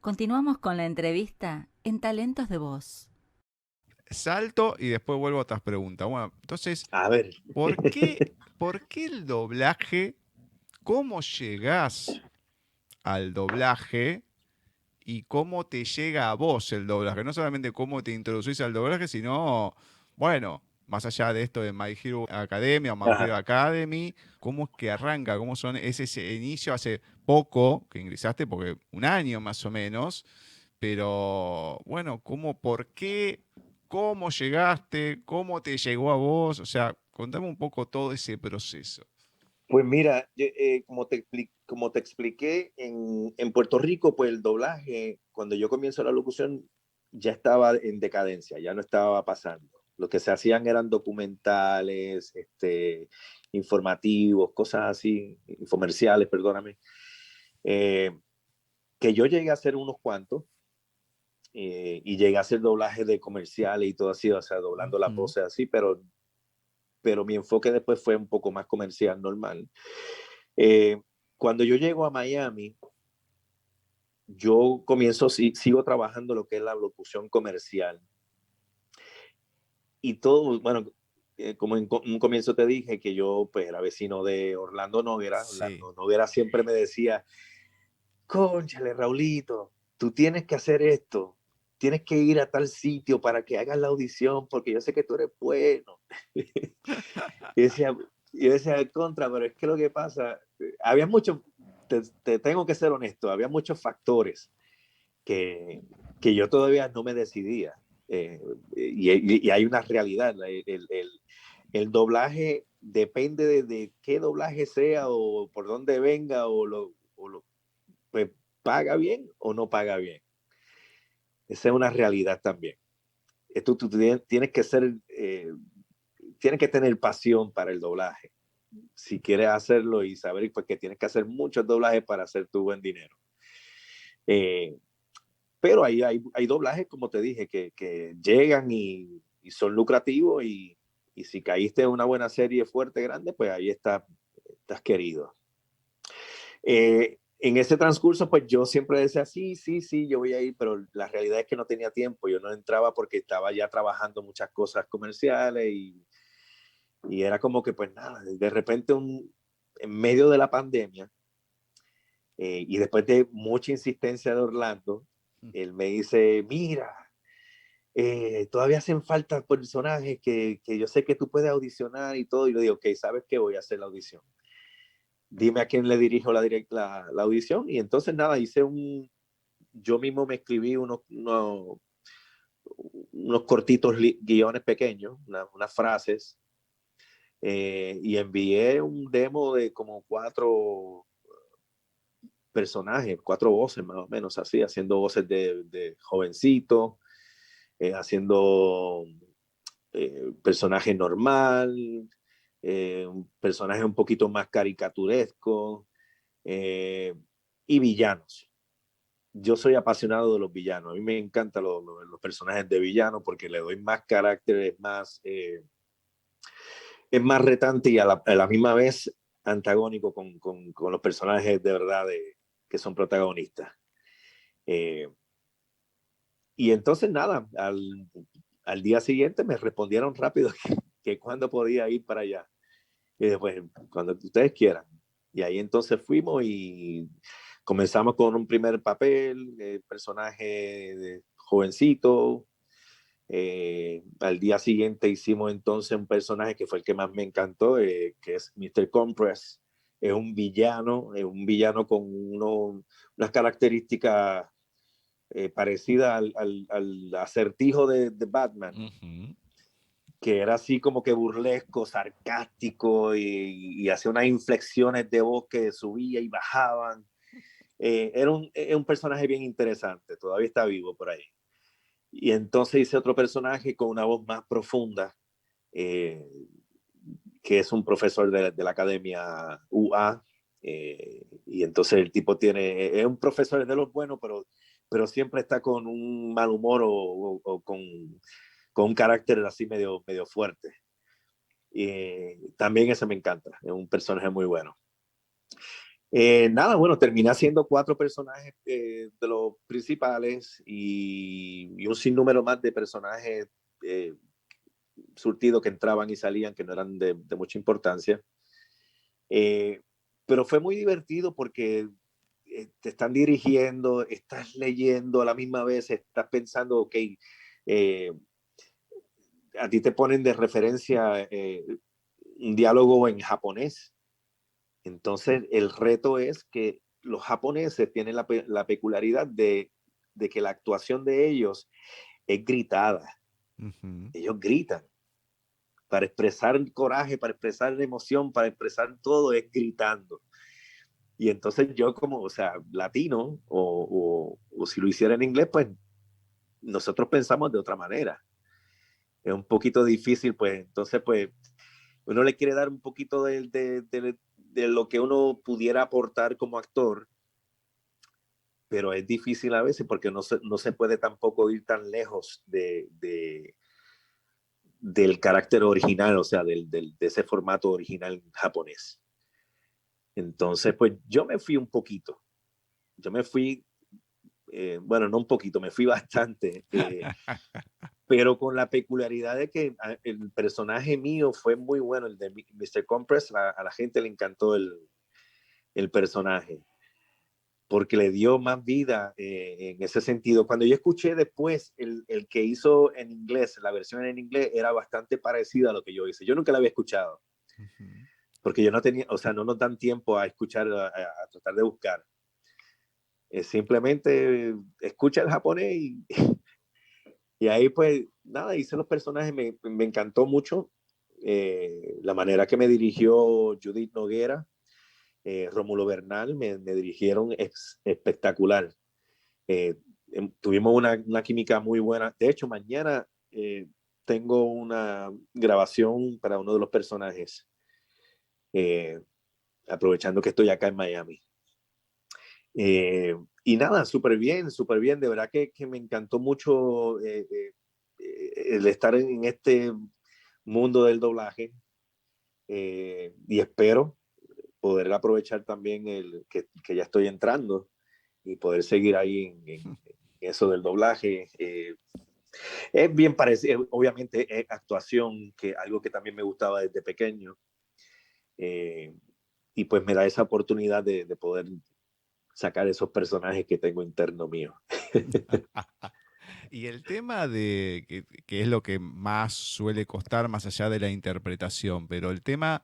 Continuamos con la entrevista en Talentos de Voz. Salto y después vuelvo a otras preguntas. Bueno, entonces, A ver. ¿por qué el doblaje? ¿Cómo llegás al doblaje y cómo te llega a vos el doblaje? No solamente cómo te introducís al doblaje, sino, bueno, más allá de esto de My Hero Academia o My Hero Ajá. Academy, ¿cómo es que arranca? ¿Cómo son ese inicio hace poco que ingresaste? Porque un año más o menos, pero bueno, por qué, cómo llegaste, cómo te llegó a vos? O sea, contame un poco todo ese proceso. Pues mira, como te expliqué, en Puerto Rico, pues el doblaje, cuando yo comienzo la locución, ya estaba en decadencia, ya no estaba pasando. Lo que se hacían eran documentales, informativos, cosas así, infomerciales, perdóname, eh, que yo llegué a hacer unos cuantos, y llegué a hacer doblaje de comerciales y todo así, o sea, doblando las Ujú. voces así, pero mi enfoque después fue un poco más comercial, normal. Eh, Cuando yo llego a Miami, yo sigo trabajando lo que es la locución comercial. Y todo, bueno, como en un comienzo te dije que yo pues era vecino de Orlando Noguera. Sí. Orlando Noguera siempre me decía, cónchale, Raulito, tú tienes que hacer esto, tienes que ir a tal sitio para que hagas la audición, porque yo sé que tú eres bueno. Y decía, yo decía, contra, pero es que lo que pasa, había muchos, te tengo que ser honesto, había muchos factores que, que yo todavía no me decidía. Y hay una realidad. El doblaje depende de qué doblaje sea o por dónde venga pues, paga bien o no paga bien. Esa es una realidad también. Tú tienes que tienes que tener pasión para el doblaje si quieres hacerlo y saber pues, que tienes que hacer muchos doblajes para hacer tu buen dinero. Eh, Pero hay doblajes, como te dije, que llegan y son lucrativos y si caíste en una buena serie fuerte, grande, pues ahí estás querido. En ese transcurso, pues yo siempre decía, sí, sí, sí, yo voy a ir, pero la realidad es que no tenía tiempo, yo no entraba porque estaba ya trabajando muchas cosas comerciales y era como que, pues nada, de repente en medio de la pandemia, y después de mucha insistencia de Orlando, él me dice, mira, todavía hacen falta personajes que yo sé que tú puedes audicionar y todo. Y yo digo, ok, ¿sabes qué? Voy a hacer la audición. Dime a quién le dirijo la audición. Y entonces nada, yo mismo me escribí unos cortitos guiones pequeños, unas frases, y envié un demo de como 4 personajes, 4 voces más o menos, así, haciendo voces de jovencito, haciendo personaje normal, un personaje un poquito más caricaturesco, eh, y villanos. Yo soy apasionado de los villanos. A mí me encantan los personajes de villanos porque le doy más carácter, es más retante y a la misma vez antagónico con los personajes de verdad que son protagonistas. Eh, y entonces nada, al día siguiente me respondieron rápido que cuándo podía ir para allá. Y después, cuando ustedes quieran. Y ahí entonces fuimos y comenzamos con un primer papel, personaje de jovencito. Al día siguiente hicimos entonces un personaje que fue el que más me encantó, que es Mr. Compress. Es un villano con unas características parecidas al acertijo de Batman, Ujú. que era así como que burlesco, sarcástico y hacía unas inflexiones de voz que subía y bajaban. Era un personaje bien interesante, todavía está vivo por ahí. Y entonces hice otro personaje con una voz más profunda, eh, que es un profesor de la academia UA. Y entonces el tipo es un profesor de los buenos, pero siempre está con un mal humor o con un carácter así medio fuerte. También ese me encanta, es un personaje muy bueno. Nada, bueno, terminé haciendo 4 personajes de los principales y un sinnúmero más de personajes eh, surtidos que entraban y salían, que no eran de mucha importancia. Eh, pero fue muy divertido porque te están dirigiendo, estás leyendo a la misma vez, estás pensando, ok, eh, a ti te ponen de referencia un diálogo en japonés. Entonces, el reto es que los japoneses tienen la peculiaridad de que la actuación de ellos es gritada. Ujú. Ellos gritan. Para expresar coraje, para expresar emoción, para expresar todo, es gritando. Y entonces yo como, o sea, latino, o si lo hiciera en inglés, pues nosotros pensamos de otra manera. Es un poquito difícil, pues entonces, pues uno le quiere dar un poquito de lo que uno pudiera aportar como actor, pero es difícil a veces porque no se puede tampoco ir tan lejos del carácter original, o sea, de ese formato original japonés. Entonces, pues yo me fui un poquito, yo me fui, bueno, no un poquito, me fui bastante, pero con la peculiaridad de que el personaje mío fue muy bueno, el de Mr. Compress, a la gente le encantó el personaje, porque le dio más vida en ese sentido. Cuando yo escuché después el que hizo en inglés, la versión en inglés, era bastante parecida a lo que yo hice. Yo nunca la había escuchado, Ujú. porque yo no tenía, o sea, no nos dan tiempo a escuchar, a tratar de buscar. Simplemente escucha el japonés y ahí pues nada, hice los personajes, me encantó mucho la manera que me dirigió Judith Noguera, Rómulo Bernal, me dirigieron espectacular. Eh, Tuvimos una química muy buena. De hecho, mañana tengo una grabación para uno de los personajes, eh, aprovechando que estoy acá en Miami. Y nada, súper bien. De verdad que me encantó mucho el estar en este mundo del doblaje y espero poder aprovechar también que ya estoy entrando y poder seguir ahí en eso del doblaje. Es bien parecido, obviamente es actuación, que algo que también me gustaba desde pequeño. Eh, y pues me da esa oportunidad de poder sacar esos personajes que tengo interno mío. Y el tema de que es lo que más suele costar más allá de la interpretación, pero el tema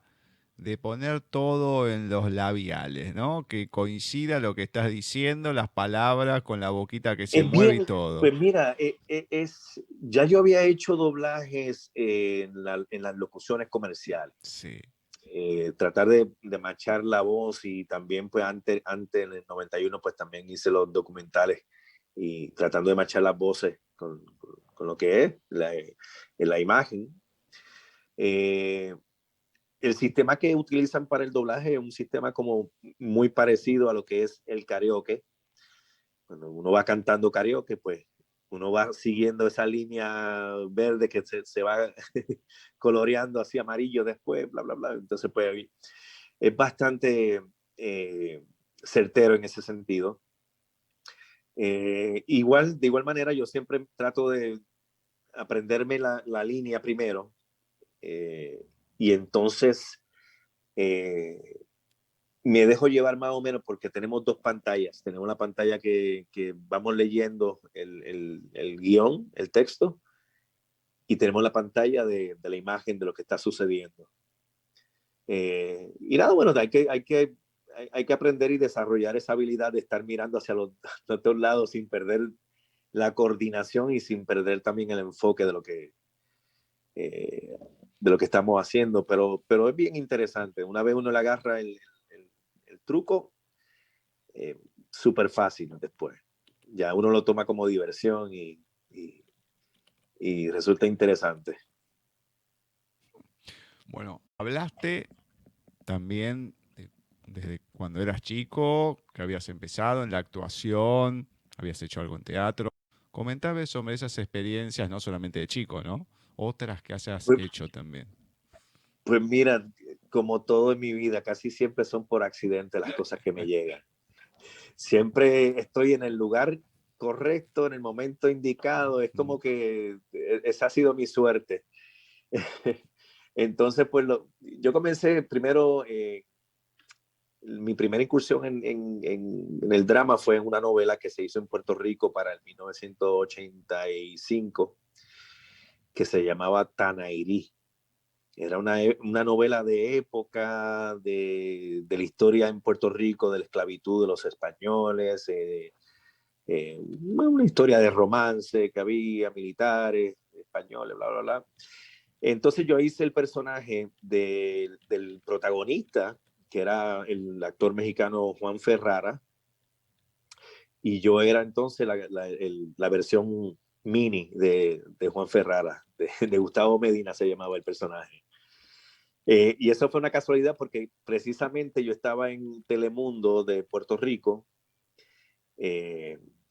de poner todo en los labiales, ¿no? Que coincida lo que estás diciendo, las palabras con la boquita que se Es mueve y bien, todo. pues mira, ya yo había hecho doblajes en las locuciones comerciales. Sí. Tratar de machar la voz y también pues antes en el 91 pues también hice los documentales y tratando de machar las voces con lo que es la imagen. Eh, el sistema que utilizan para el doblaje es un sistema como muy parecido a lo que es el karaoke. Cuando uno va cantando karaoke, pues uno va siguiendo esa línea verde que se va coloreando así amarillo después, bla, bla, bla. Entonces, pues es bastante certero en ese sentido. De igual manera, yo siempre trato de aprenderme la línea primero y entonces eh, me dejo llevar más o menos porque tenemos 2 pantallas. Tenemos la pantalla que vamos leyendo el guión, el texto, y tenemos la pantalla de la imagen de lo que está sucediendo. Y nada, bueno, hay que aprender y desarrollar esa habilidad de estar mirando hacia los otros lados sin perder la coordinación y sin perder también el enfoque eh, de lo que estamos haciendo. Pero es bien interesante. Una vez uno le agarra el truco, eh, súper fácil después. Ya uno lo toma como diversión y resulta interesante. Bueno, hablaste también desde cuando eras chico, que habías empezado en la actuación, habías hecho algo en teatro. Comentame sobre esas experiencias, no solamente de chico, ¿no? Otras que hayas Pues, hecho también. pues mira, como todo en mi vida, casi siempre son por accidente las cosas que me llegan. Siempre estoy en el lugar correcto, en el momento indicado. Es como que esa ha sido mi suerte. Entonces, pues yo comencé primero, mi primera incursión en el drama fue en una novela que se hizo en Puerto Rico para el 1985, que se llamaba Tanairí. Era una novela de época, de la historia en Puerto Rico, de la esclavitud de los españoles, una historia de romance que había, militares, españoles, bla, bla, bla. Entonces yo hice el personaje del protagonista, que era el actor mexicano Juan Ferrara, y yo era entonces la versión mini de Juan Ferrara, de Gustavo Medina se llamaba el personaje. Y eso fue una casualidad porque precisamente yo estaba en Telemundo de Puerto Rico,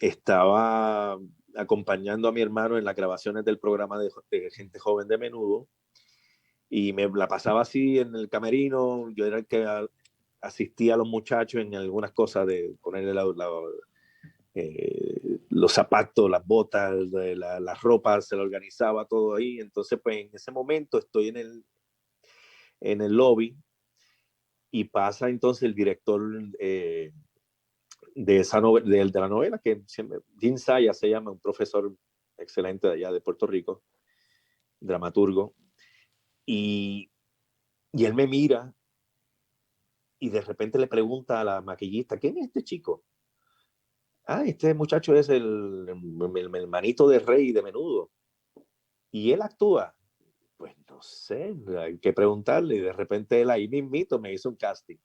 estaba acompañando a mi hermano en las grabaciones del programa de Gente Joven de Menudo, y me la pasaba así en el camerino. Yo era el que asistía a los muchachos en algunas cosas de ponerle los zapatos, las botas, las ropas, se lo organizaba todo ahí. Entonces, pues en ese momento estoy en el lobby y pasa entonces el director de la novela, que siempre, Jim Saya se llama, un profesor excelente de allá de Puerto Rico, dramaturgo, y él me mira y de repente le pregunta a la maquillista: ¿quién es este chico? Ah, este muchacho es el manito de Rey de Menudo. Y él actúa. Pues no sé, hay que preguntarle. Y de repente él ahí mismito me hizo un casting.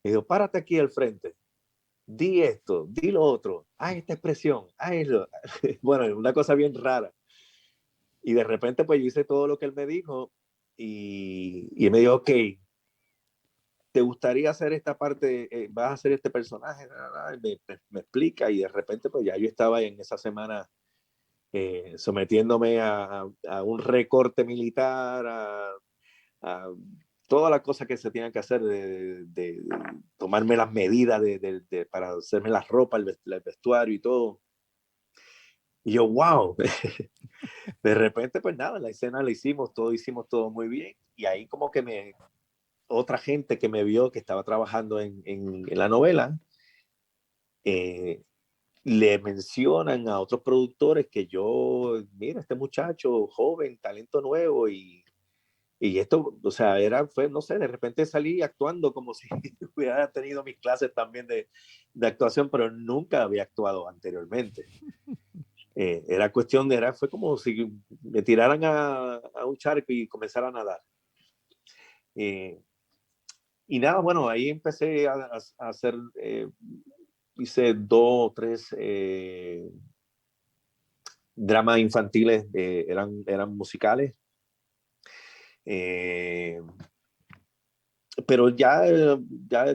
Me dijo: párate aquí al frente, di esto, di lo otro, haz esta expresión, haz eso. Bueno, una cosa bien rara. Y de repente pues yo hice todo lo que él me dijo, y él me dijo: ok, ¿te gustaría hacer esta parte? ¿Vas a hacer este personaje? Me explica, y de repente pues ya yo estaba en esa semana sometiéndome a un recorte militar, a todas las cosas que se tienen que hacer, de tomarme las medidas para hacerme la ropa, el vestuario y todo. Y yo, wow. De repente, pues nada, la escena la hicimos todo muy bien. Y ahí como que otra gente que me vio que estaba trabajando en la novela, le mencionan a otros productores que yo, mira, este muchacho joven, talento nuevo, y esto, o sea, fue, no sé, de repente salí actuando como si hubiera tenido mis clases también de actuación, pero nunca había actuado anteriormente. Era cuestión fue como si me tiraran a un charco y comenzara a nadar. Y nada, bueno, ahí empecé a hacer, hice 2 o 3 dramas infantiles, eran musicales. Pero ya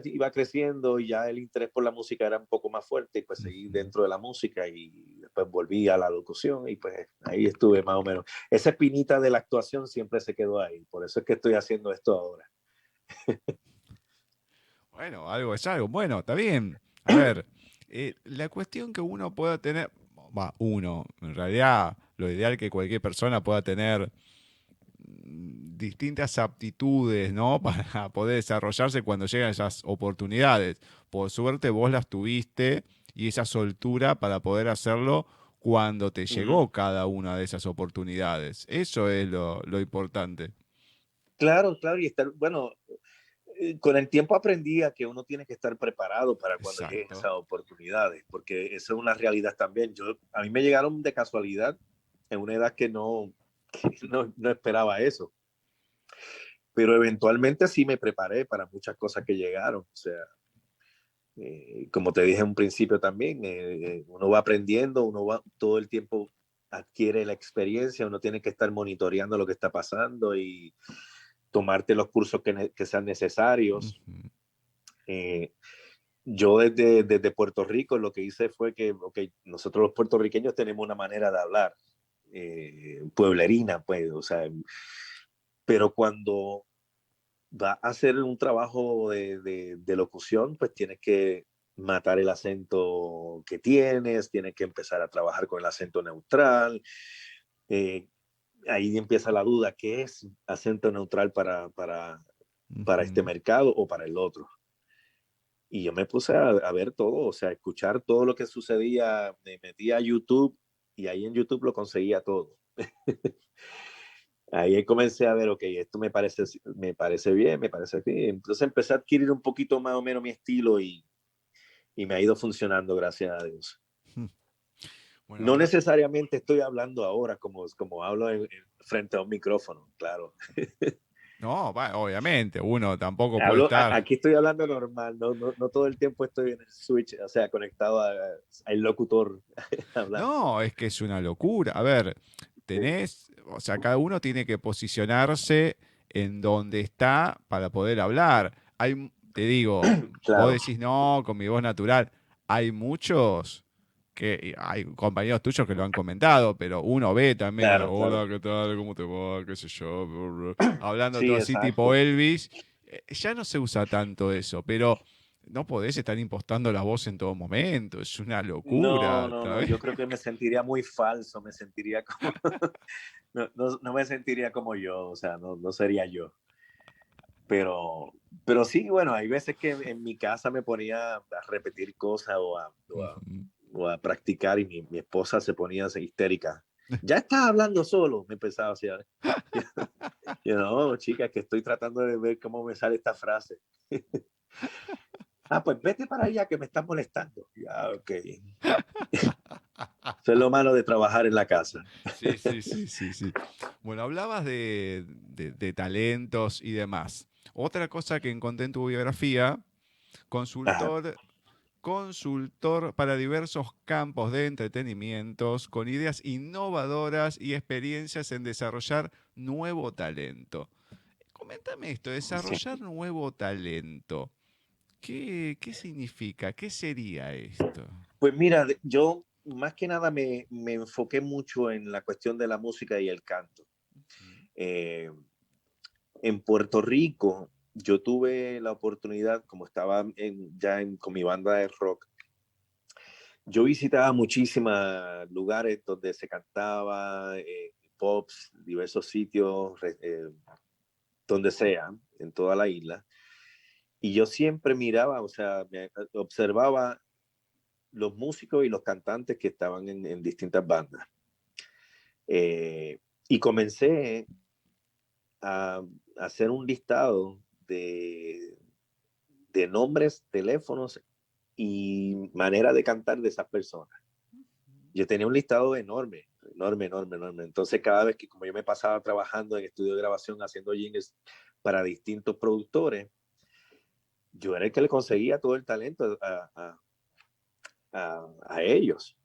iba creciendo y ya el interés por la música era un poco más fuerte, y pues seguí dentro de la música, y después volví a la locución, y pues ahí estuve más o menos. Esa espinita de la actuación siempre se quedó ahí, por eso es que estoy haciendo esto ahora. Bueno, algo es algo. Bueno, está bien. A ver, la cuestión que uno pueda tener, en realidad lo ideal es que cualquier persona pueda tener distintas aptitudes, ¿no? Para poder desarrollarse cuando llegan esas oportunidades. Por suerte vos las tuviste, y esa soltura para poder hacerlo cuando te llegó cada una de esas oportunidades. Eso es lo importante. Claro, claro, y bueno, con el tiempo aprendí a que uno tiene que estar preparado para cuando lleguen Exacto. esas oportunidades, porque eso es una realidad también. A mí me llegaron de casualidad en una edad que no esperaba eso, pero eventualmente sí me preparé para muchas cosas que llegaron. O sea, como te dije en un principio también, uno va aprendiendo, uno va todo el tiempo, adquiere la experiencia, uno tiene que estar monitoreando lo que está pasando y tomarte los cursos que sean necesarios. Yo desde Puerto Rico lo que hice fue que, okay, nosotros los puertorriqueños tenemos una manera de hablar pueblerina, pues, o sea, pero cuando vas a hacer un trabajo de locución, pues tienes que matar el acento que tienes que empezar a trabajar con el acento neutral. Ahí empieza la duda, ¿qué es acento neutral para este mercado o para el otro? Y yo me puse a ver todo, o sea, a escuchar todo lo que sucedía, me metía a YouTube y ahí en YouTube lo conseguía todo. Ahí comencé a ver, ok, esto me parece bien, me parece bien. Entonces empecé a adquirir un poquito más o menos mi estilo y me ha ido funcionando, gracias a Dios. Bueno, No necesariamente estoy hablando ahora como hablo frente a un micrófono, claro. no, obviamente, uno tampoco puede estar. Aquí estoy hablando normal, no todo el tiempo estoy en el switch, o sea, conectado al locutor hablando. No, es que es una locura. A ver, o sea, cada uno tiene que posicionarse en donde está para poder hablar. Te digo, vos Claro, decís no, con mi voz natural. Hay muchos hay compañeros tuyos que lo han comentado, pero uno ve también, claro, hola, claro. ¿qué tal? ¿Cómo te va? ¿Qué sé yo? Hablando todo Sí, así tipo exacto. Elvis. Ya no se usa tanto eso, pero no podés estar impostando la voz en todo momento. Es una locura, No, ¿sabes? yo creo que me sentiría muy falso, me sentiría como, no me sentiría como yo, o sea, no sería yo. Pero, pero sí, bueno, hay veces que en mi casa me ponía a repetir cosas Ujú. o a practicar y mi esposa se ponía así histérica. Ya estás hablando solo, me empezaba así. Yo, no, chica, que estoy tratando de ver cómo me sale esta frase. Ah, pues vete para allá que me estás molestando. Ya, ok. Eso es lo malo de trabajar en la casa. Sí, sí, sí, sí, sí. Bueno, hablabas de talentos y demás. Otra cosa que encontré en tu biografía, Ajá. consultor para diversos campos de entretenimientos, con ideas innovadoras y experiencias en desarrollar nuevo talento. Coméntame esto, Sí. desarrollar nuevo talento. ¿Qué significa? ¿Qué sería esto? Pues mira, yo más que nada me enfoqué mucho en la cuestión de la música y el canto. Eh, en Puerto Rico, yo tuve la oportunidad, como estaba con mi banda de rock, yo visitaba muchísimos lugares donde se cantaba, pops, diversos sitios, donde sea, en toda la isla. Y yo siempre miraba, o sea, observaba los músicos y los cantantes que estaban en distintas bandas. Eh, y comencé a hacer un listado de nombres, teléfonos y manera de cantar de esas personas. Yo tenía un listado enorme, enorme, enorme, enorme. Entonces, cada vez que, como yo me pasaba trabajando en estudio de grabación, haciendo jingles para distintos productores, yo era el que le conseguía todo el talento a ellos.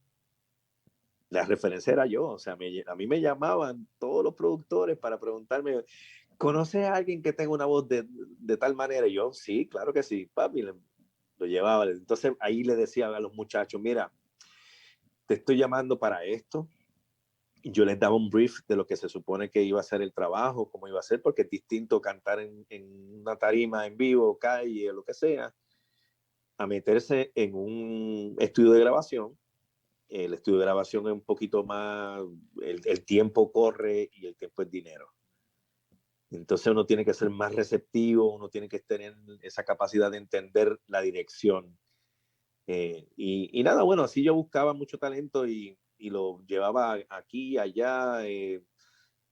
La referencia era yo, o sea, a mí me llamaban todos los productores para preguntarme, ¿conoces a alguien que tenga una voz de tal manera? Y yo, sí, claro que sí, papi, lo llevaba. Entonces ahí le decía a los muchachos, mira, te estoy llamando para esto. Y yo les daba un brief de lo que se supone que iba a ser el trabajo, cómo iba a ser, porque es distinto cantar en una tarima en vivo, calle, o lo que sea, a meterse en un estudio de grabación. El estudio de grabación es un poquito más, el tiempo corre y el tiempo es dinero. Entonces uno tiene que ser más receptivo, uno tiene que tener esa capacidad de entender la dirección. Y nada, bueno, así yo buscaba mucho talento y lo llevaba aquí, allá,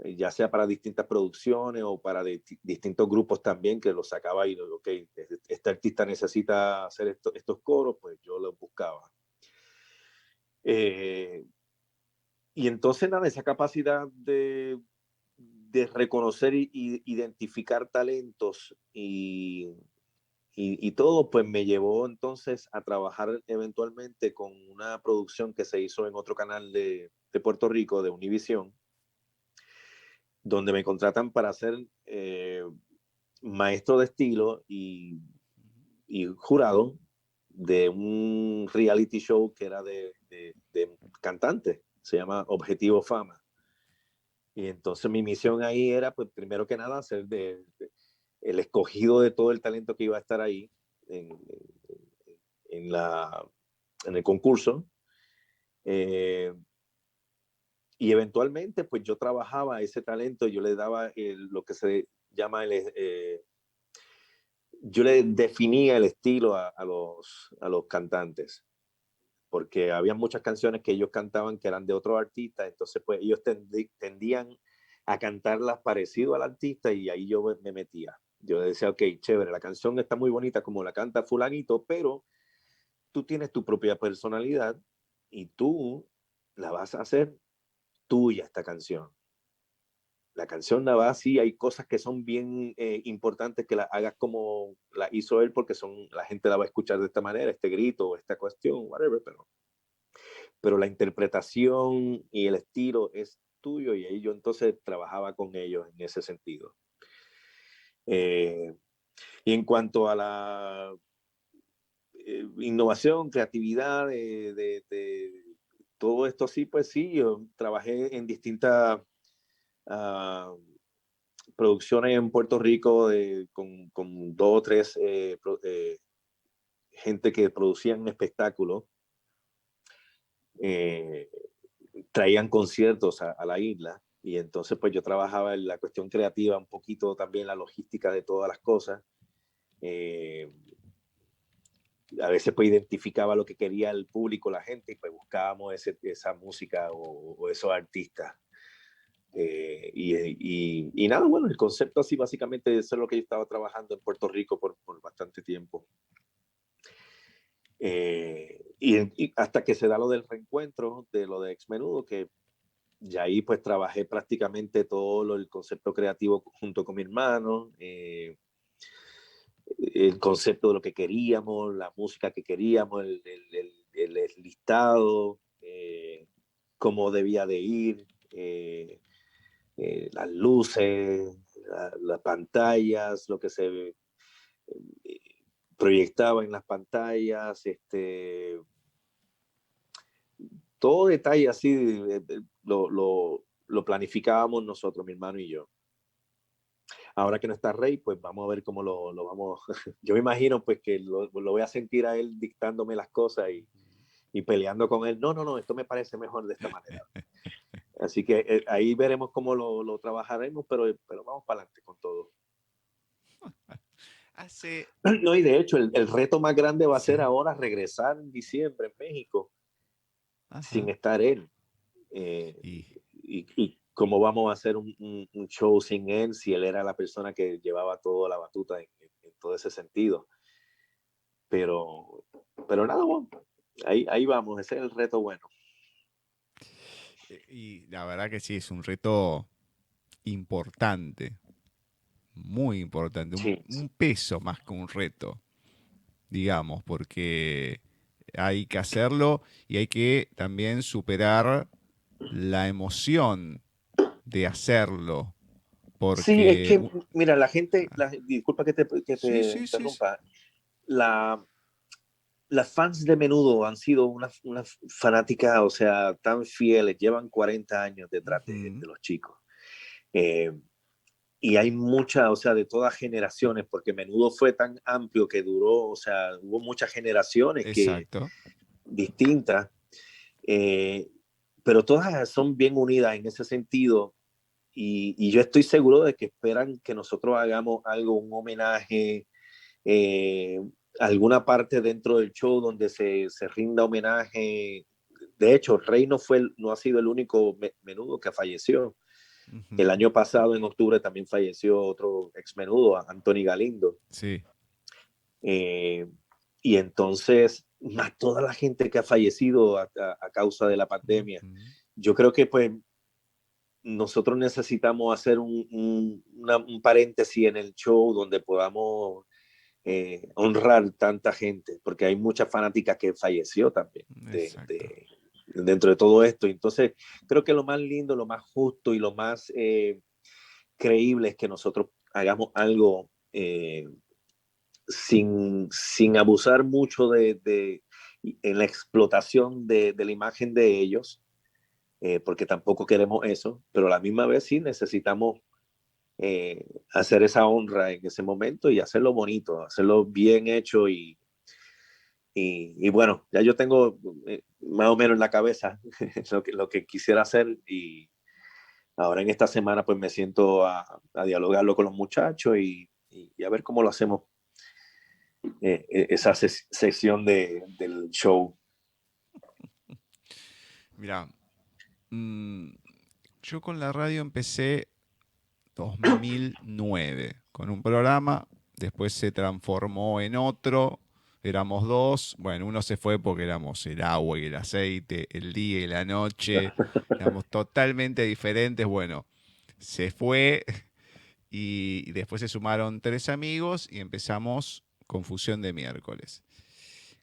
ya sea para distintas producciones o para distintos grupos también, que los sacaba y, ok, este artista necesita hacer estos coros, pues yo los buscaba. Eh, y entonces, nada, esa capacidad de reconocer y identificar talentos y todo, pues me llevó entonces a trabajar eventualmente con una producción que se hizo en otro canal de Puerto Rico, de Univision, donde me contratan para ser maestro de estilo y jurado de un reality show que era de cantantes, se llama Objetivo Fama. Y entonces mi misión ahí era, pues primero que nada, hacer el escogido de todo el talento que iba a estar ahí en, en, la, en el concurso. Y eventualmente, pues yo trabajaba ese talento, yo le daba lo que se llama yo le definía el estilo a los cantantes, porque había muchas canciones que ellos cantaban que eran de otros artistas, entonces pues ellos tendían a cantarlas parecido al artista y ahí yo me metía. Yo decía, ok, chévere, la canción está muy bonita como la canta fulanito, pero tú tienes tu propia personalidad y tú la vas a hacer tuya esta canción. La canción la va así, hay cosas que son bien importantes que la hagas como la hizo él porque la gente la va a escuchar de esta manera, este grito, esta cuestión, whatever, pero la interpretación y el estilo es tuyo y ahí yo entonces trabajaba con ellos en ese sentido. Y en cuanto a la innovación, creatividad, todo esto sí, pues sí, yo trabajé en distintas producciones en Puerto Rico con 2 o 3 gente que producían espectáculos, traían conciertos a la isla y entonces pues yo trabajaba en la cuestión creativa, un poquito también la logística de todas las cosas. A veces pues identificaba lo que quería el público, la gente, y pues buscábamos esa música o esos artistas. Y nada, bueno, el concepto así básicamente eso es lo que yo estaba trabajando en Puerto Rico por bastante tiempo. Y hasta que se da lo del reencuentro, de lo de Ex Menudo, que ya ahí pues trabajé prácticamente todo el concepto creativo junto con mi hermano, el concepto de lo que queríamos, la música que queríamos, el listado, cómo debía de ir, las luces, las pantallas, lo que se proyectaba en las pantallas, todo detalle así lo planificábamos nosotros, mi hermano y yo. Ahora que no está Rey, pues vamos a ver cómo lo vamos. Yo me imagino pues que lo voy a sentir a él dictándome las cosas y peleando con él. No, esto me parece mejor de esta manera. Así que ahí veremos cómo lo trabajaremos, pero vamos para adelante con todo. No, y de hecho, el reto más grande va a ser ahora regresar en diciembre en México. Ajá. Sin estar él. Y cómo vamos a hacer un show sin él si él era la persona que llevaba toda la batuta en todo ese sentido. Pero nada, bueno, ahí vamos, ese es el reto bueno. Y la verdad que sí, es un reto importante, muy importante, sí. un peso más que un reto, digamos, porque hay que hacerlo y hay que también superar la emoción de hacerlo. Porque... Sí, es que, mira, la gente, disculpa que te sí, interrumpa, las fans de Menudo han sido una fanática, o sea, tan fieles, llevan 40 años detrás de los chicos. Y hay mucha, o sea, de todas generaciones, porque Menudo fue tan amplio que duró, o sea, hubo muchas generaciones distintas, pero todas son bien unidas en ese sentido. Y yo estoy seguro de que esperan que nosotros hagamos algo, un homenaje, alguna parte dentro del show donde se rinda homenaje. De hecho, Rey no ha sido el único Menudo que falleció. El año pasado, en octubre, también falleció otro ex Menudo, Anthony Galindo. Sí. Y entonces, más toda la gente que ha fallecido a causa de la pandemia. Yo creo que pues nosotros necesitamos hacer un paréntesis en el show donde podamos honrar tanta gente, porque hay mucha fanática que falleció también dentro de todo esto. Entonces, creo que lo más lindo, lo más justo y lo más creíble es que nosotros hagamos algo sin abusar mucho en la explotación de la imagen de ellos, porque tampoco queremos eso, pero a la misma vez sí necesitamos hacer esa honra en ese momento y hacerlo bonito, hacerlo bien hecho y bueno, ya yo tengo más o menos en la cabeza lo que quisiera hacer y ahora en esta semana pues me siento a dialogarlo con los muchachos y a ver cómo lo hacemos, esa sesión del show. Mira, yo con la radio empecé 2009 con un programa, después se transformó en otro, éramos dos, bueno, uno se fue porque éramos el agua y el aceite, el día y la noche, éramos totalmente diferentes, bueno, se fue y después se sumaron tres amigos y empezamos Confusión de Miércoles.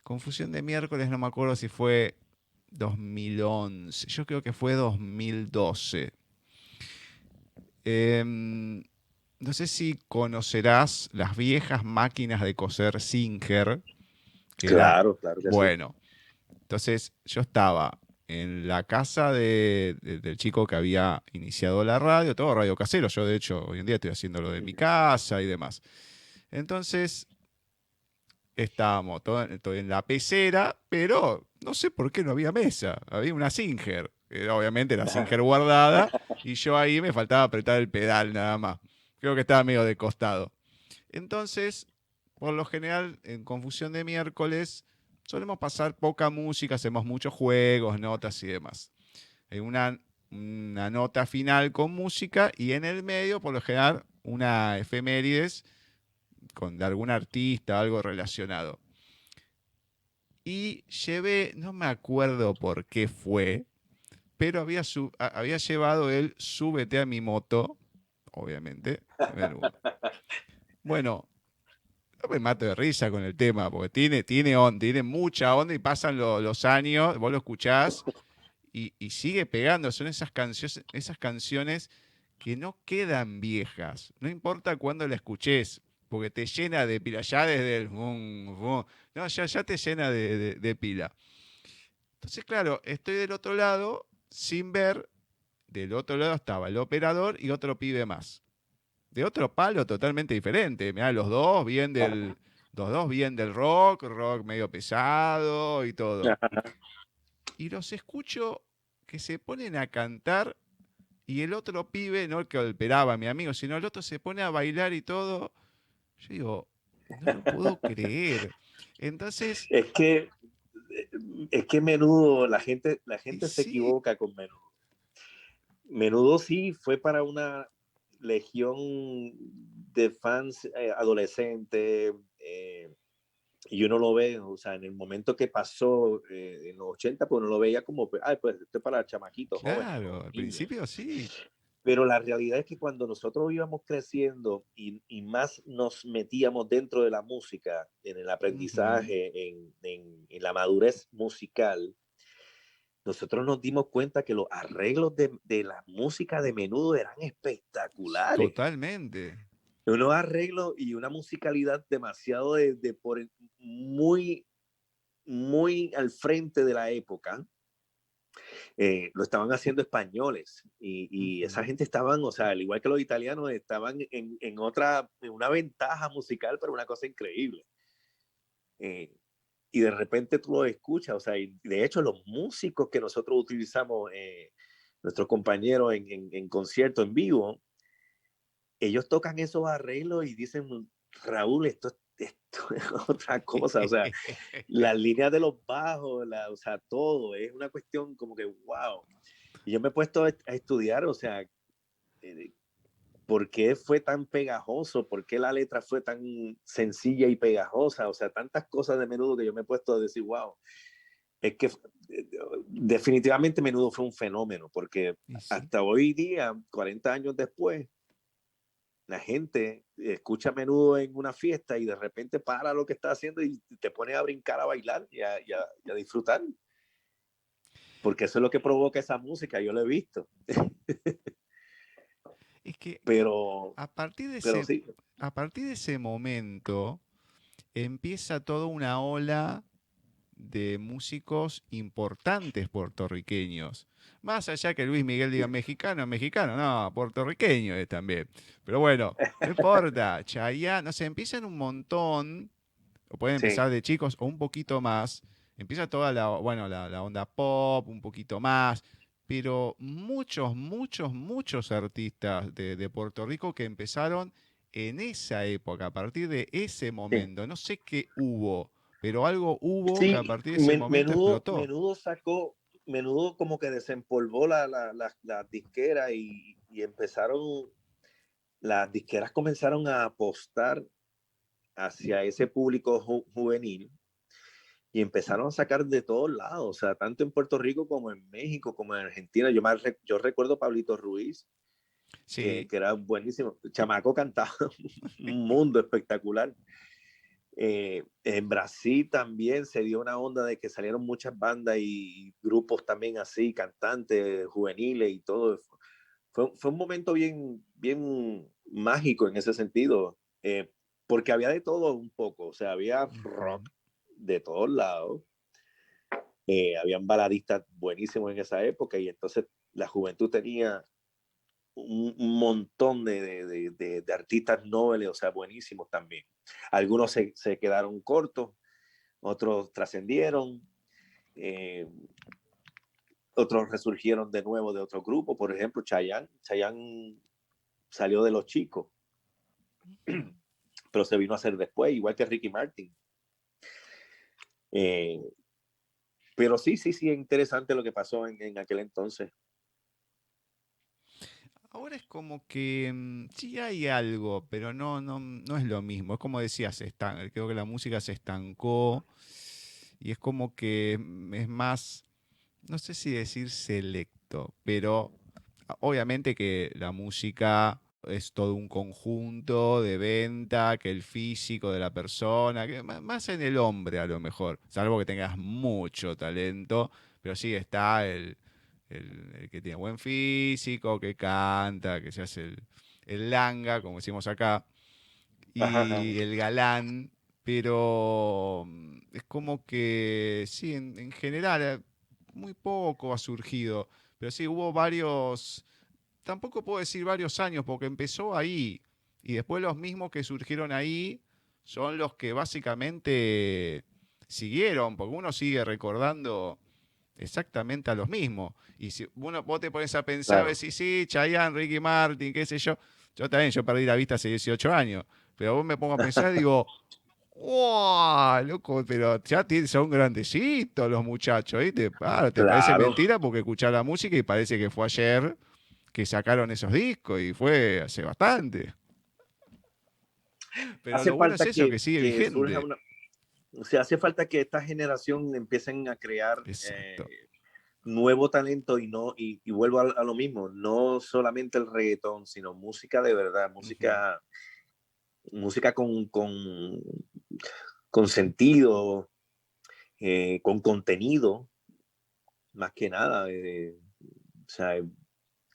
Confusión de Miércoles, no me acuerdo si fue 2011, yo creo que fue 2012. No sé si conocerás las viejas máquinas de coser Singer, que era, Claro, claro que sí. bueno, entonces yo estaba en la casa del chico que había iniciado la radio, todo radio casero, yo de hecho hoy en día estoy haciendo lo de mi casa y demás. Entonces estábamos todo en la pecera, pero no sé por qué no había mesa, había una Singer, que obviamente la Singer guardada, y yo ahí me faltaba apretar el pedal nada más. Creo que estaba medio de costado. Entonces, por lo general, en Confusión de Miércoles, solemos pasar poca música, hacemos muchos juegos, notas y demás. Hay una nota final con música y en el medio, por lo general, una efemérides de algún artista, algo relacionado. Y llevé, no me acuerdo por qué fue, pero había llevado el Súbete a mi moto, obviamente. Bueno, yo me mato de risa con el tema, porque tiene mucha onda y pasan los años, vos lo escuchás y sigue pegando. Son esas canciones que no quedan viejas, no importa cuándo la escuches, porque te llena de pila, ya desde el... no, ya te llena de pila. Entonces, claro, estoy del otro lado sin ver, del otro lado estaba el operador y otro pibe más de otro palo totalmente diferente. Mirá, los dos bien del rock medio pesado y todo. Y los escucho que se ponen a cantar y el otro pibe, no el que operaba a mi amigo, sino el otro se pone a bailar y todo. Yo digo, no lo puedo creer. Entonces, Es que, es que Menudo, y gente se sí, equivoca con Menudo. Menudo sí fue para una legión de fans adolescentes, y uno lo ve, o sea, en el momento que pasó en los 80, pues uno lo veía como, pues, pues esto es para chamaquitos jóvenes claro, o al niños. principio sí. Pero la realidad es que cuando nosotros íbamos creciendo y más nos metíamos dentro de la música, en el Ujú. aprendizaje, en la madurez musical, nosotros nos dimos cuenta que los arreglos de la música de Menudo eran espectaculares. Totalmente. Unos arreglos y una musicalidad demasiado muy, muy al frente de la época. Lo estaban haciendo españoles y esa Ujú. gente estaban, o sea, al igual que los italianos, estaban en una ventaja musical, pero una cosa increíble. Eh, y de repente tú lo escuchas, o sea, y de hecho los músicos que nosotros utilizamos, nuestros compañeros en conciertos en vivo, ellos tocan esos arreglos y dicen, Raúl, esto es otra cosa, o sea, las líneas de los bajos, o sea, todo, es una cuestión como que, wow. Y yo me he puesto a estudiar, o sea, ¿por qué fue tan pegajoso? ¿Por qué la letra fue tan sencilla y pegajosa? O sea, tantas cosas de Menudo que yo me he puesto a decir, wow, es que definitivamente Menudo fue un fenómeno, porque Y sí. hasta hoy día, 40 años después, la gente escucha Menudo en una fiesta y de repente para lo que está haciendo y te pone a brincar, a bailar y a disfrutar, porque eso es lo que provoca esa música, yo lo he visto, Es que pero, a partir de pero ese, sí. a partir de ese momento empieza toda una ola de músicos importantes puertorriqueños. Más allá que Luis Miguel diga mexicano, mexicano, no, puertorriqueño es también. Pero bueno, no importa, Chayanne, no sé, empiezan un montón, o pueden Sí, empezar de chicos o un poquito más. Empieza toda la, bueno, la onda pop, un poquito más, pero muchos, muchos, muchos artistas de Puerto Rico que empezaron en esa época, a partir de ese sí. momento. No sé qué hubo, pero algo hubo que a Sí, partir de ese momento explotó. Menudo como que desempolvó la disquera y empezaron, las disqueras comenzaron a apostar hacia ese público juvenil y empezaron a sacar de todos lados, o sea, tanto en Puerto Rico como en México, como en Argentina. Yo recuerdo a Pablito Ruiz, Sí. que era buenísimo. El chamaco cantaba un mundo espectacular. En Brasil también se dio una onda de que salieron muchas bandas y grupos también así, cantantes juveniles y todo. Fue un momento bien mágico en ese sentido, porque había de todo un poco, o sea, había rock Ujú. de todos lados, habían baladistas buenísimos en esa época y entonces la juventud tenía un montón de artistas nobles, o sea, buenísimos también. Algunos se quedaron cortos, otros trascendieron, eh, otros resurgieron de nuevo de otro grupo. Por ejemplo, Chayanne salió de Los Chicos, pero se vino a hacer después, igual que Ricky Martin. Eh, pero sí, es interesante lo que pasó en aquel entonces. Ahora es como que sí hay algo, pero no es lo mismo. Es como decías, creo que la música se estancó y es como que es más, no sé si decir selecto, pero obviamente que la música es todo un conjunto de venta, que el físico de la persona, que más en el hombre a lo mejor, salvo que tengas mucho talento, pero sí está el que tiene buen físico, que canta, que se hace el langa, como decimos acá, Ajá. y el galán, pero es como que, sí, en general, muy poco ha surgido, pero sí, hubo varios, tampoco puedo decir varios años, porque empezó ahí, y después los mismos que surgieron ahí son los que básicamente siguieron, porque uno sigue recordando exactamente a los mismos. Y si vos te pones a pensar, Claro, decís, sí, Chayanne, Ricky Martin, qué sé yo también, yo perdí la vista hace 18 años, pero vos me pongo a pensar y digo, ¡wow! Loco, pero ya son grandecitos los muchachos, ¿viste? Ah, te parece claro. mentira porque escuchás la música y parece que fue ayer que sacaron esos discos y fue hace bastante. Pero Hace lo bueno es falta eso, que sigue que surja vigente. una, o sea, hace falta que esta generación empiecen a crear Exacto. nuevo talento y no y vuelvo a lo mismo, no solamente el reggaetón, sino música de verdad, Ujú. música con sentido, con contenido, más que nada. O sea,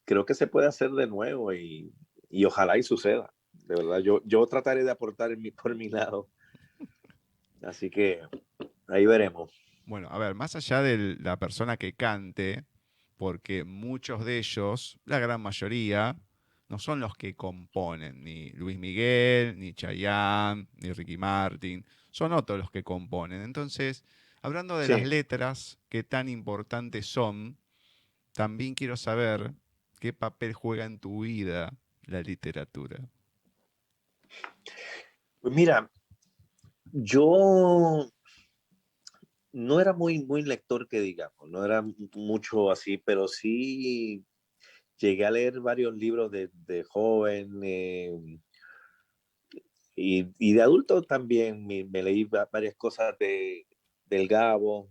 creo que se puede hacer de nuevo y ojalá y suceda. De verdad, yo trataré de aportar por mi lado. Así que ahí veremos. Bueno, a ver, más allá de la persona que cante, porque muchos de ellos, la gran mayoría, no son los que componen, ni Luis Miguel, ni Chayanne, ni Ricky Martin, son otros los que componen. Entonces, hablando de las Sí. letras, qué tan importantes son, también quiero saber qué papel juega en tu vida la literatura. Pues mira, yo no era muy lector que digamos, no era mucho así, pero sí llegué a leer varios libros de joven, y de adulto también me leí varias cosas del Gabo,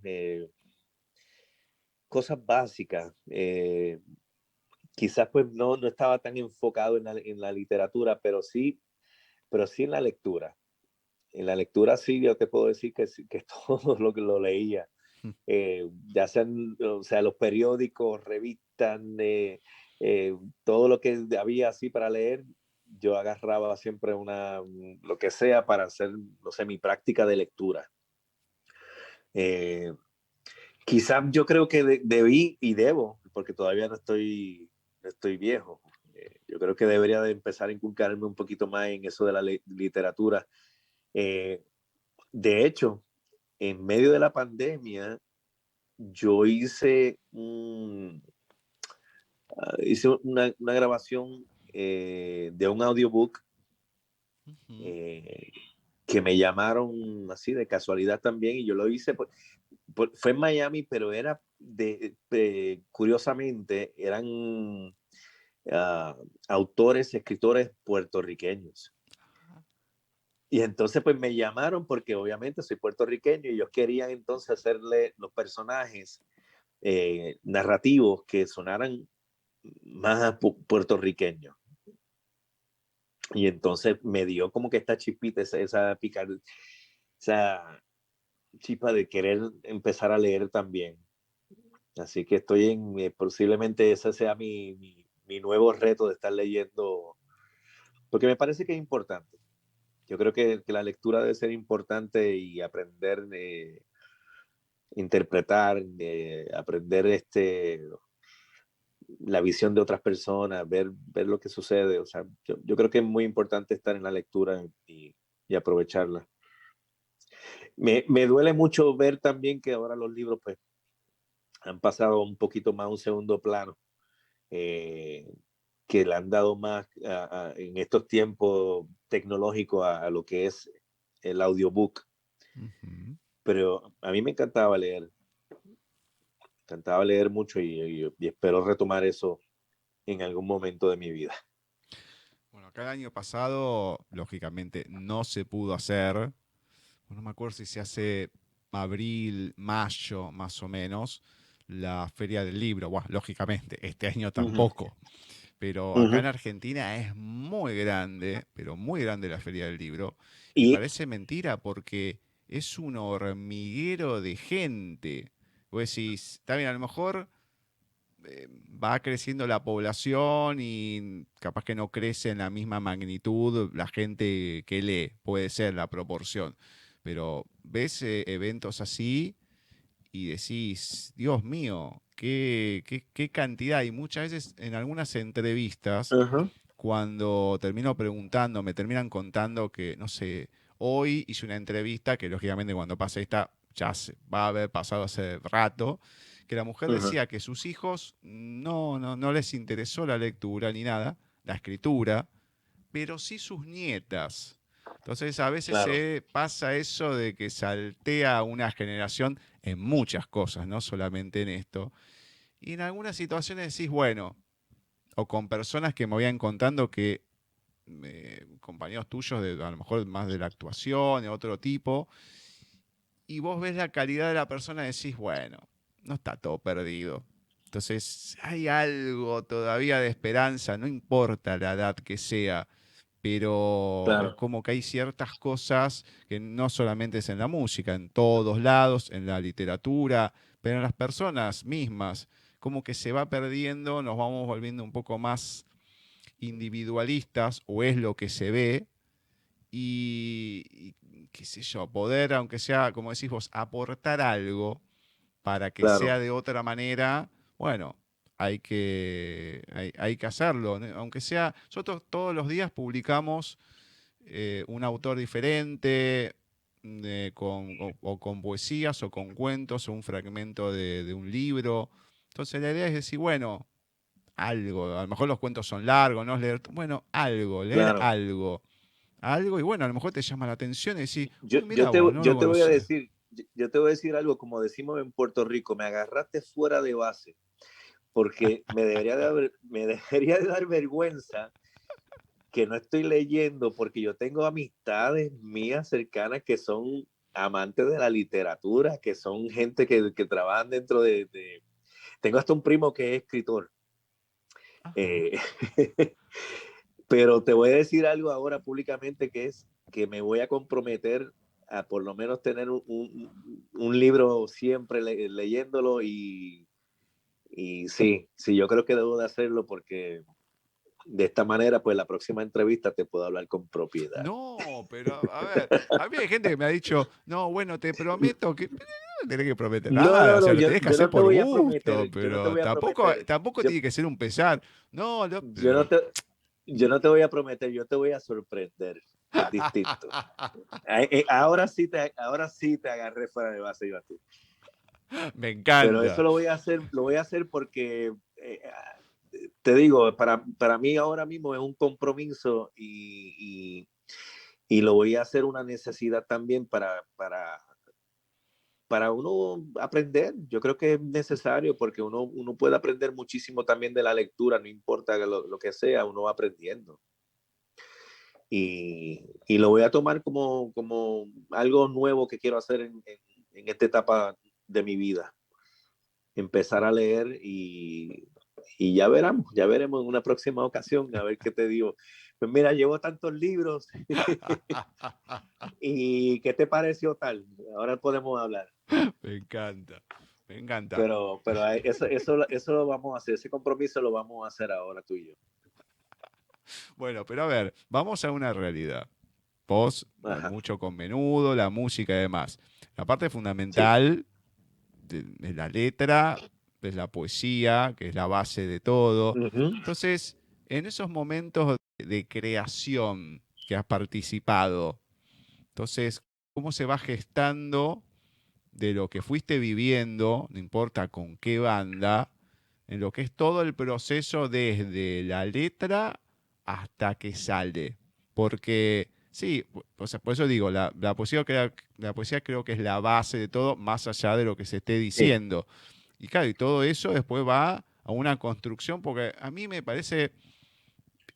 cosas básicas. Quizás pues no estaba tan enfocado en la literatura, pero sí en la lectura. En la lectura sí, yo te puedo decir que, que todo lo que lo leía, ya sean, o sea, los periódicos, revistas, todo lo que había así para leer, yo agarraba siempre lo que sea para hacer, no sé, mi práctica de lectura. Eh, Quizás yo creo que debí y debo, porque todavía no estoy viejo. Yo creo que debería de empezar a inculcarme un poquito más en eso de la literatura. Eh, de hecho, en medio de la pandemia, yo hice una grabación de un audiobook Ujú. eh, que me llamaron así de casualidad también, y yo lo hice, fue en Miami, pero era curiosamente, eran uh, autores, escritores puertorriqueños. Y entonces pues me llamaron porque obviamente soy puertorriqueño y ellos querían entonces hacerle los personajes narrativos que sonaran más puertorriqueños. Y entonces me dio como que esta chispita, esa esa chispa de querer empezar a leer también. Así que estoy posiblemente ese sea mi nuevo reto de estar leyendo, porque me parece que es importante. Yo creo que la lectura debe ser importante y aprender, interpretar, aprender la visión de otras personas, ver lo que sucede. O sea, yo creo que es muy importante estar en la lectura y aprovecharla. Me duele mucho ver también que ahora los libros pues han pasado un poquito más a un segundo plano, eh, que le han dado más en estos tiempos tecnológicos a lo que es el audiobook. Ujú. Pero a mí me encantaba leer mucho y espero retomar eso en algún momento de mi vida. Bueno, acá el año pasado, lógicamente, no se pudo hacer. No me acuerdo si se hace abril, mayo, más o menos, la Feria del Libro. Bueno, lógicamente, este año Uh -huh. tampoco. Pero Uh acá -huh. en Argentina es muy grande, pero muy grande la Feria del Libro. Y Y, parece mentira porque es un hormiguero de gente. Vos decís, está bien, a lo mejor va creciendo la población y capaz que no crece en la misma magnitud la gente que lee, puede ser la proporción. Pero ves eventos así y decís, Dios mío, qué cantidad. Y muchas veces en algunas entrevistas, uh -huh. cuando termino preguntando, me terminan contando que, no sé, hoy hice una entrevista que lógicamente cuando pase esta ya va a haber pasado hace rato, que la mujer Uh -huh. decía que sus hijos no les interesó la lectura ni nada, la escritura, pero sí sus nietas. Entonces a veces Claro. se pasa eso de que saltea una generación en muchas cosas, no solamente en esto. Y en algunas situaciones decís, bueno, o con personas que me vayan contando que compañeros tuyos, a lo mejor más de la actuación, de otro tipo, y vos ves la calidad de la persona y decís, bueno, no está todo perdido. Entonces hay algo todavía de esperanza, no importa la edad que sea, pero es Claro. como que hay ciertas cosas que no solamente es en la música, en todos lados, en la literatura, pero en las personas mismas, como que se va perdiendo, nos vamos volviendo un poco más individualistas, o es lo que se ve, y qué sé yo, poder, aunque sea, como decís vos, aportar algo para que sea Claro. de otra manera, bueno, hay que hacerlo, ¿no? Aunque sea, nosotros todos los días publicamos un autor diferente, o con poesías, o con cuentos, o un fragmento de un libro. Entonces la idea es decir, bueno, algo, a lo mejor los cuentos son largos, no es leer, bueno, algo, leer Claro. algo, algo, y bueno, a lo mejor te llama la atención y decís, Yo, uy, mira yo, te, vos, no lo yo te voy a conocía. decir, yo te voy a decir algo, como decimos en Puerto Rico, me agarraste fuera de base, porque me debería de dar vergüenza que no estoy leyendo, porque yo tengo amistades mías cercanas que son amantes de la literatura, que son gente que trabajan dentro Tengo hasta un primo que es escritor. Ajá. Eh, pero te voy a decir algo ahora públicamente, que es que me voy a comprometer a por lo menos tener un libro siempre leyéndolo, y sí, yo creo que debo de hacerlo, porque de esta manera, pues la próxima entrevista te puedo hablar con propiedad. No, pero a ver, a mí hay gente que me ha dicho, no, bueno, te prometo que... no tenés que prometer No, nada, no, o no, sea, lo tenés que yo hacer no te por voy a gusto, prometer, yo no te pero voy a tampoco, prometer. tampoco Yo, tiene que ser un pesar. No, yo no te, yo no te voy a prometer, yo te voy a sorprender. Es distinto. Ahora sí te agarré fuera de base, yo a ti. Me Pero eso encanta. lo voy a hacer porque te digo, para mí ahora mismo es un compromiso y lo voy a hacer una necesidad también para uno aprender. Yo creo que es necesario porque uno puede aprender muchísimo también de la lectura, no importa lo que sea, uno va aprendiendo. Y lo voy a tomar como algo nuevo que quiero hacer en esta etapa de mi vida. Empezar a leer y ya veremos en una próxima ocasión, a ver qué te digo. Pues mira, llevo tantos libros y ¿qué te pareció tal? Ahora podemos hablar. Me encanta, me encanta. Pero eso lo vamos a hacer, ese compromiso lo vamos a hacer ahora tú y yo. Bueno, pero a ver, vamos a una realidad. Vos, Ajá, mucho con menudo, la música y demás. La parte sí. fundamental de la letra es la poesía, que es la base de todo. Ujú. Entonces, en esos momentos de creación que has participado, entonces, ¿cómo se va gestando de lo que fuiste viviendo, no importa con qué banda, en lo que es todo el proceso desde la letra hasta que sale? Porque, sí, o sea, por eso digo, la poesía creo que es la base de todo, más allá de lo que se esté Sí, diciendo. Y claro, y todo eso después va a una construcción, porque a mí me parece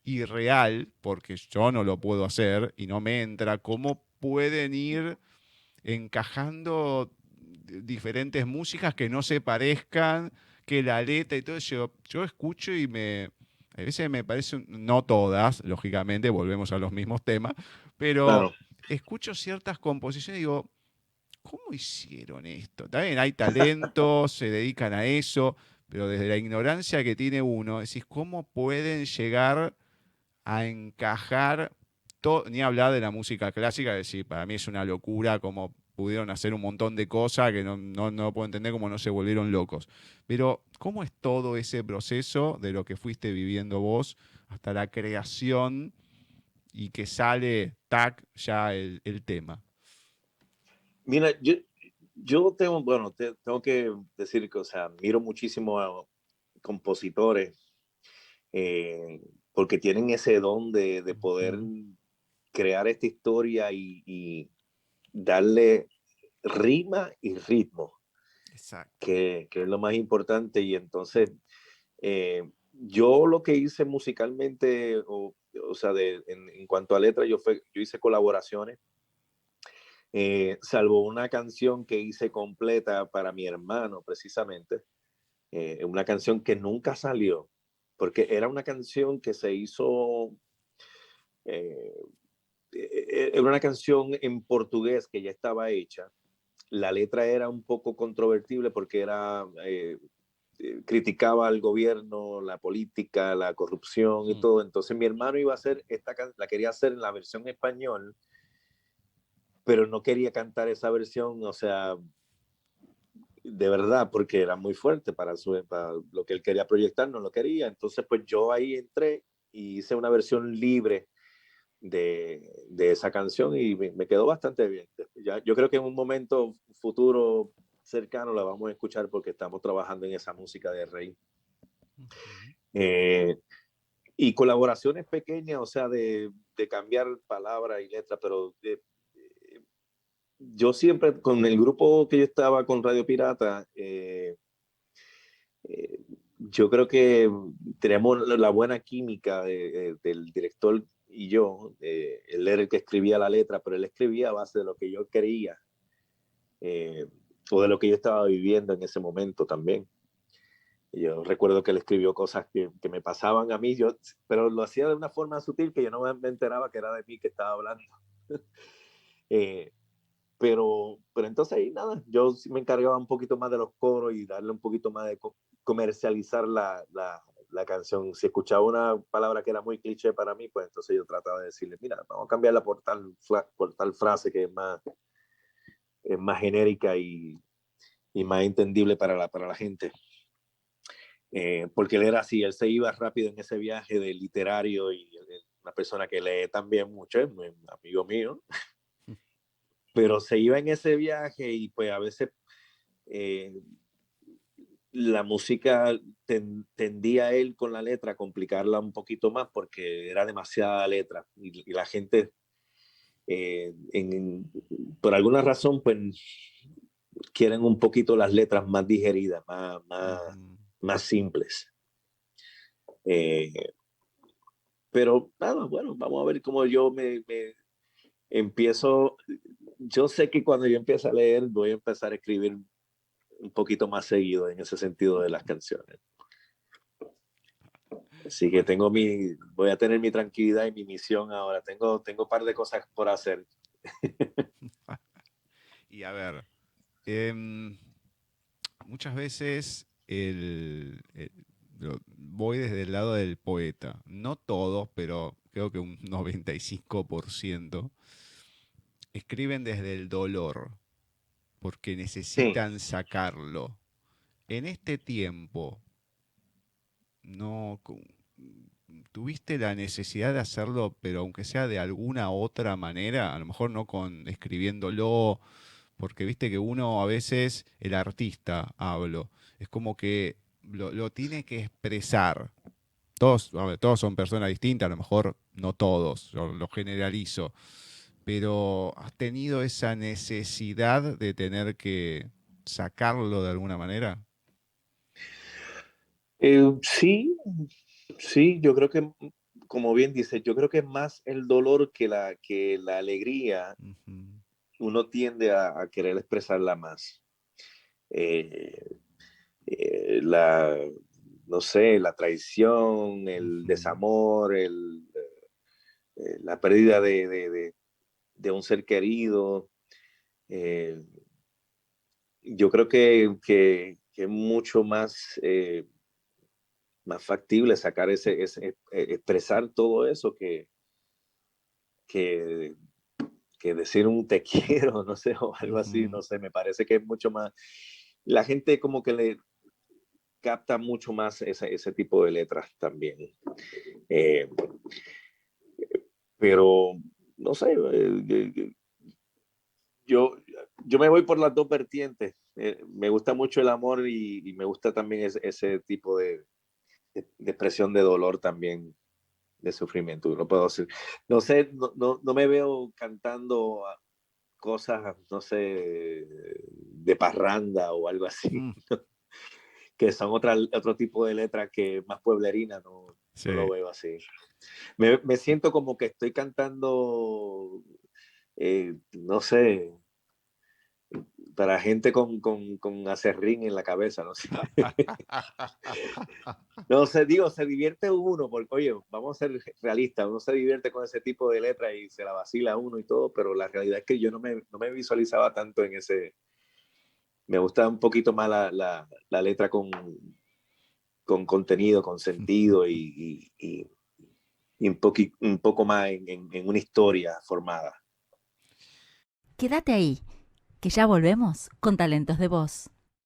irreal, porque yo no lo puedo hacer y no me entra, cómo pueden ir encajando diferentes músicas que no se parezcan, que la letra y todo eso. Yo escucho y a veces me parece, no todas, lógicamente, volvemos a los mismos temas, pero claro. escucho ciertas composiciones y digo, ¿cómo hicieron esto? También hay talentos, se dedican a eso, pero desde la ignorancia que tiene uno, decís, ¿cómo pueden llegar a encajar todo? Ni hablar de la música clásica, decir, para mí es una locura cómo pudieron hacer un montón de cosas que no puedo entender cómo no se volvieron locos. Pero, ¿cómo es todo ese proceso de lo que fuiste viviendo vos hasta la creación y que sale, tac, ya el tema? Mira, yo tengo, bueno, tengo que decir que, o sea, miro muchísimo a compositores porque tienen ese don de poder Ujú. crear esta historia y darle rima y ritmo, Exacto. que es lo más importante. Y entonces, yo lo que hice musicalmente, o sea, en cuanto a letra, yo hice colaboraciones, salvo una canción que hice completa para mi hermano, precisamente, una canción que nunca salió, porque era una canción que se hizo, eh, era una canción en portugués que ya estaba hecha. La letra era un poco controvertible porque criticaba al gobierno, la política, la corrupción y Mm. todo. Entonces mi hermano iba a hacer la quería hacer en la versión español, pero no quería cantar esa versión, o sea, de verdad, porque era muy fuerte para lo que él quería proyectar, no lo quería. Entonces, pues yo ahí entré y hice una versión libre de esa canción y me quedó bastante bien. Yo creo que en un momento futuro cercano la vamos a escuchar porque estamos trabajando en esa música de Rey. Ujú. Eh, y colaboraciones pequeñas, o sea, de cambiar palabras y letras, pero yo siempre, con el grupo que yo estaba con Radio Pirata, eh, yo creo que tenemos la buena química del director y yo. Él era el que escribía la letra, pero él escribía a base de lo que yo quería eh, o de lo que yo estaba viviendo en ese momento también. Y yo recuerdo que él escribió cosas que me pasaban a mí, pero lo hacía de una forma sutil que yo no me enteraba que era de mí que estaba hablando. eh, pero entonces ahí nada, yo sí me encargaba un poquito más de los coros y darle un poquito más de comercializar la canción. Si escuchaba una palabra que era muy cliché para mí, pues entonces yo trataba de decirle, mira, vamos a cambiarla por tal frase que es más genérica y más entendible para la gente. Porque él era así, él se iba rápido en ese viaje de literario y una persona que lee también mucho, es un amigo mío, pero se iba en ese viaje y pues a veces la música tendía a él con la letra a complicarla un poquito más porque era demasiada letra y la gente por alguna razón pues quieren un poquito las letras más digeridas, más simples. Pero nada, bueno, vamos a ver cómo yo me empiezo. Yo sé que cuando yo empiece a leer voy a empezar a escribir un poquito más seguido en ese sentido de las canciones. Así que voy a tener mi tranquilidad y mi misión ahora. Tengo un par de cosas por hacer. Y a ver, muchas veces voy desde el lado del poeta. No todos, pero creo que un 95% escriben desde el dolor, porque Sí. necesitan sacarlo. En este tiempo, no tuviste la necesidad de hacerlo, pero aunque sea de alguna otra manera, a lo mejor no con escribiéndolo, porque viste que uno a veces, el artista, hablo, es como que lo tiene que expresar. Todos, a ver, todos son personas distintas, a lo mejor no todos, yo lo generalizo, pero has tenido esa necesidad de tener que sacarlo de alguna manera. Sí, sí, yo creo que, como bien dices, yo creo que más el dolor que la alegría, Ujú, uno tiende a querer expresarla más. Eh, la, no sé, la traición, el ujú, desamor, la pérdida de un ser querido. eh, yo creo que es mucho más factible sacar expresar todo eso que, que decir un te quiero, no sé, o algo así, ujú. no sé, me parece que es mucho más, la gente como que le capta mucho más ese tipo de letras también. Eh, pero, no sé, yo, yo me voy por las dos vertientes. Me gusta mucho el amor y me gusta también ese tipo de expresión de dolor también, de sufrimiento. No puedo decir, no sé, no me veo cantando cosas, no sé, de parranda o algo así, Mm, que son otro tipo de letras que más pueblerina, no lo sí. veo así. Me siento como que estoy cantando, no sé, para gente con acerrín en la cabeza, no sé. No sé, digo, se divierte uno, porque oye, vamos a ser realistas, uno se divierte con ese tipo de letra y se la vacila uno y todo, pero la realidad es que yo no me visualizaba tanto en ese. Me gusta un poquito más la letra con contenido, con sentido y un poco más en una historia formada. Quédate ahí, que ya volvemos con Talentos de Voz.